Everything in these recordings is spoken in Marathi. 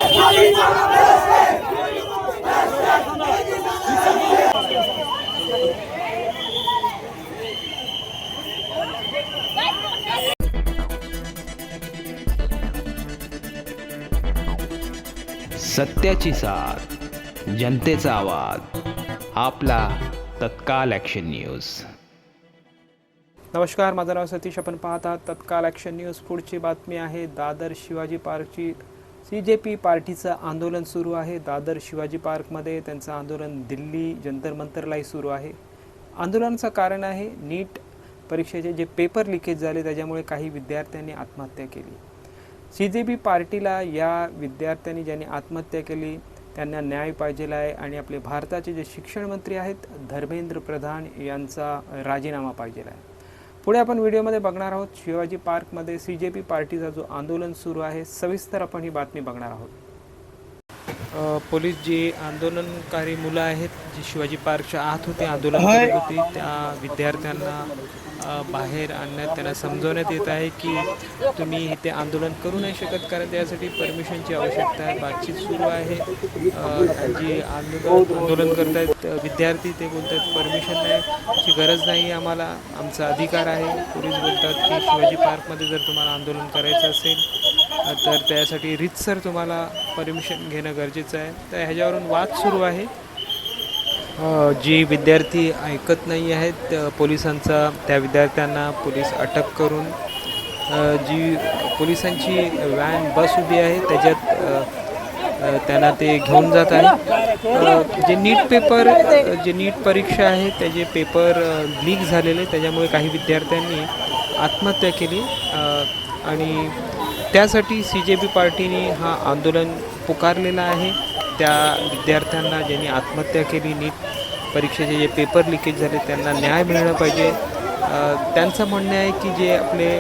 सत्याची साथ, जनतेचा आवाज, आपला तत्काल ॲक्शन न्यूज. नमस्कार, माझं नाव सतीश. आपण पाहत आहात तत्काल ॲक्शन न्यूज. पुढची बातमी आहे दादर शिवाजी पार्कची. CJP पार्टीचं आंदोलन सुरू आहे. दादर शिवाजी पार्कमध्ये त्यांचं आंदोलन दिल्ली जंतर मंतरलाही सुरू आहे. आंदोलनाचं कारण आहे नीट परीक्षेचे जे पेपर लिकेज झाले त्याच्यामुळे काही विद्यार्थ्यांनी आत्महत्या केली. CJP पार्टीला या विद्यार्थ्यांनी ज्यांनी आत्महत्या केली त्यांना न्याय पाहिजेला आहे आणि आपले भारताचे जे शिक्षण मंत्री आहेत धर्मेंद्र प्रधान यांचा राजीनामा पाहिजेला आहे. पुढे आपण व्हिडिओमध्ये बघणार आहोत शिवाजी पार्कमध्ये CJP पार्टीचा जो आंदोलन सुरू आहे. सविस्तर आपण ही बातमी बघणार आहोत. पोलीस जी आंदोलनकारी मुलं आहेत जी शिवाजी पार्कच्या आत होते आंदोलन करत होती त्या विद्यार्थ्यांना बाहेर आणण्यात त्यांना समजवण्यात येत आहे की तुम्ही इथे आंदोलन करू नाही शकत कारण त्यासाठी परमिशनची आवश्यकता आहे. बातचीत सुरू आहे. जी आंदोलन करत आहेत विद्यार्थी ते बोलत आहेत परमिशन नाही, ची गरज नाही, आम्हाला आमचा अधिकार आहे. पोलीस बोलतात की शिवाजी पार्कमध्ये जर तुम्हाला आंदोलन करायचं असेल तर त्यासाठी रीतसर तुम्हाला परमिशन घेणं गरजेचं आहे. तर ह्याच्यावरून वाद सुरू आहे. जी विद्यार्थी ऐकत नाही आहेत पोलिसांचा त्या विद्यार्थ्यांना पोलीस अटक करून जी पोलिसांची व्हॅन बस उभी आहे त्याच्यात त्यांना ते घेऊन जात आहे. जे नीट परीक्षा आहे त्याचे पेपर लीक झालेले त्याच्यामुळे काही विद्यार्थ्यांनी आत्महत्या केली आणि त्यासाठी CJP पार्टीने हा आंदोलन पुकारलेला आहे. त्या विद्यार्थ्यांना ज्यांनी आत्महत्या केली नीट परीक्षेचे जे पेपर लिकेज झाले त्यांना न्याय मिळणं पाहिजे. त्यांचं म्हणणं आहे की जे आपले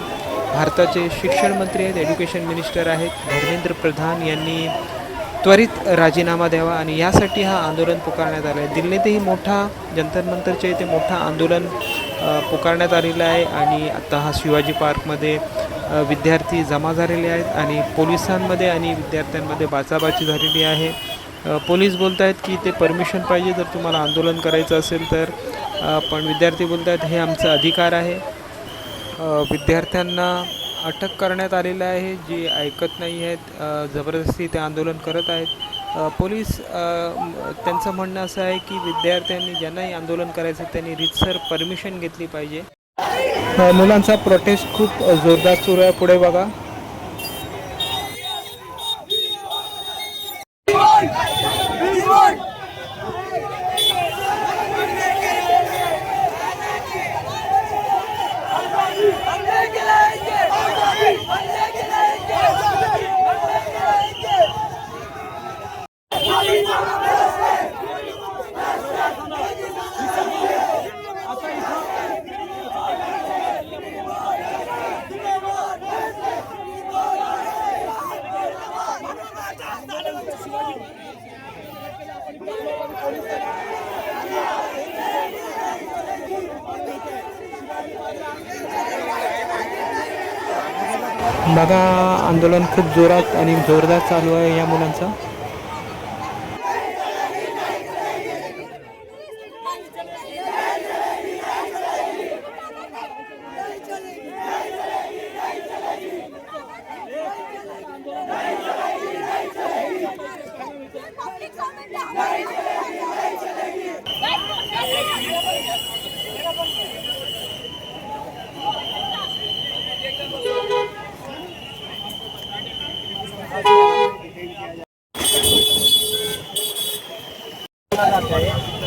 भारताचे शिक्षण मंत्री आहेत एज्युकेशन मिनिस्टर आहेत धर्मेंद्र प्रधान यांनी त्वरित राजीनामा द्यावा आणि यासाठी हा आंदोलन पुकारण्यात आलं आहे. दिल्लीतही मोठा जंतर मंतरच्या इथे मोठा आंदोलन पुकारण्यात आलेलं आहे आणि आता हा शिवाजी पार्कमध्ये विद्यार्थी जमा झालेले आहेत आणि पोलिसांमध्ये आणि विद्यार्थ्यांमध्ये बाचाबाची झालेली आहे. पोलीस बोलत आहेत की ते परमिशन पाहिजे जर तुम्हाला आंदोलन करायचं असेल तर, पण विद्यार्थी बोलत आहेत हे आमचा अधिकार आहे. विद्यार्थ्यांना अटक करण्यात आलेलं आहे. जे ऐकत नाही आहेत जबरदस्ती ते आंदोलन करत आहेत. पोलीस त्यांचं म्हणणं असं आहे की विद्यार्थ्यांनी ज्यांनाही आंदोलन करायचं त्यांनी रीतसर परमिशन घेतली पाहिजे. मुलांचा प्रोटेस्ट खूप जोरदार सुरू आहे. पुढे बघा. बघा आंदोलन खूप जोरात आणि जोरदार चालू आहे या मुलांचं.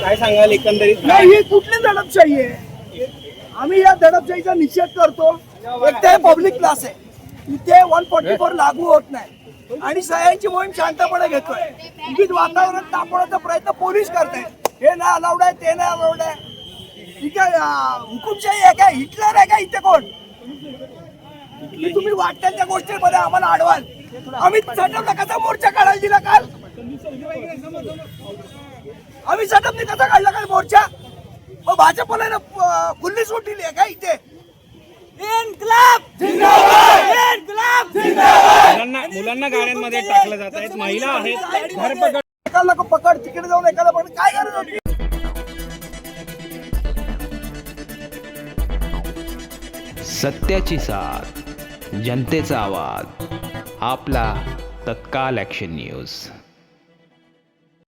काय सांगाल एकंदरीत? नाही, ही कुठली दडपशाही आहे? आम्ही या दडपशाहीचा निषेध करतो. एक ते पब्लिक प्लेस आहे, इथे 144 लागू होत नाही आणि सह्यांची मोहीम शांतपणे घेतोय. उगीच वातावरण तापवण्याचा प्रयत्न पोलीस करतायत. हे नाही अलाउड आहे, ते नाही अलाउड आहे. इथे हुकुमशाही आहे काय? हिटलर आहे का इथे कोण? तुम्ही वाटत्या त्या गोष्टींमध्ये आम्हाला अडवाल. आम्ही सटपला कसा मोर्चा काढायला दिला काल? आम्ही सटपने कसा काढला काल मोर्चा? भाजपला खुल्ली सूट दिली आहे का इथे? मुलांना गाड्यांमध्ये टाकलं जात आहेत, महिला आहेत, धरपकड एकाला पकड तिकडे जाऊन एकाला पकड, काय गरज होती? सत्याची साथ जनतेचा आवाज आपला तत्काल ॲक्शन न्यूज.